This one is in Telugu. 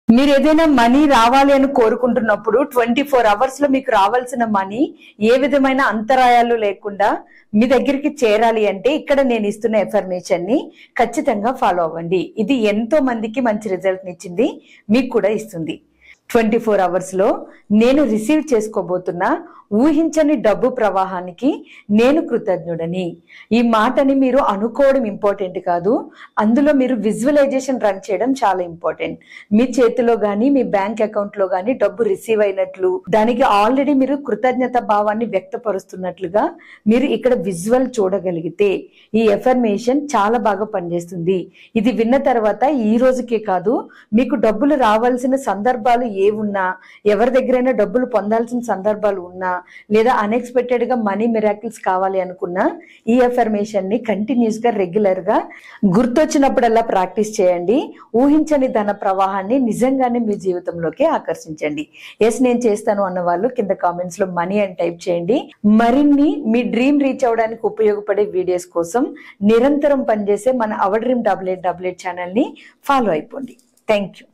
మీరు ఏదైనా మనీ రావాలి అని కోరుకుంటున్నప్పుడు 24 అవర్స్ లో మీకు రావాల్సిన మనీ ఏ విధమైన అంతరాయాలు లేకుండా మీ దగ్గరికి చేరాలి అంటే ఇక్కడ నేను ఇస్తున్న ఎఫర్మేషన్ ని ఖచ్చితంగా ఫాలో అవ్వండి. ఇది ఎంతో మందికి మంచి రిజల్ట్ ఇచ్చింది, మీకు కూడా ఇస్తుంది. 24 అవర్స్ లో నేను రిసీవ్ చేసుకోబోతున్న ఊహించని డబ్బు ప్రవాహానికి నేను కృతజ్ఞుడని. ఈ మాటని మీరు అనుకోవడం ఇంపార్టెంట్ కాదు, అందులో మీరు విజువలైజేషన్ రన్ చేయడం చాలా ఇంపార్టెంట్. మీ చేతిలో గానీ మీ బ్యాంక్ అకౌంట్ లో గానీ డబ్బు రిసీవ్ అయినట్లు, దానికి ఆల్రెడీ మీరు కృతజ్ఞత భావాన్ని వ్యక్తపరుస్తున్నట్లుగా మీరు ఇక్కడ విజువల్ చూడగలిగితే ఈ ఎఫర్మేషన్ చాలా బాగా పనిచేస్తుంది. ఇది విన్న తర్వాత ఈ రోజుకే కాదు, మీకు డబ్బులు రావాల్సిన సందర్భాలు ఏవున్నా, ఎవరి దగ్గరైనా డబ్బులు పొందాల్సిన సందర్భాలు ఉన్నా, లేదా అన్ఎక్స్పెక్టెడ్ గా మనీ మిరాకిల్స్ కావాలి అనుకున్నా ఈ ఎఫర్మేషన్ ని కంటిన్యూస్ గా రెగ్యులర్ గా గుర్తొచ్చినప్పుడల్లా ప్రాక్టీస్ చేయండి. ఊహించని ధన ప్రవాహాన్ని నిజంగానే మీ జీవితంలోకి ఆకర్షించండి. ఎస్ నేను చేస్తాను అన్న వాళ్ళు కింద కామెంట్స్ లో మనీ అని టైప్ చేయండి. మరిన్ని మీ డ్రీమ్ రీచ్ అవడానికి ఉపయోగపడే వీడియోస్ కోసం నిరంతరం పనిచేసే మన అవర్ డ్రీమ్ 8888 ఛానల్ ని ఫాలో అయిపోండి. Thank you.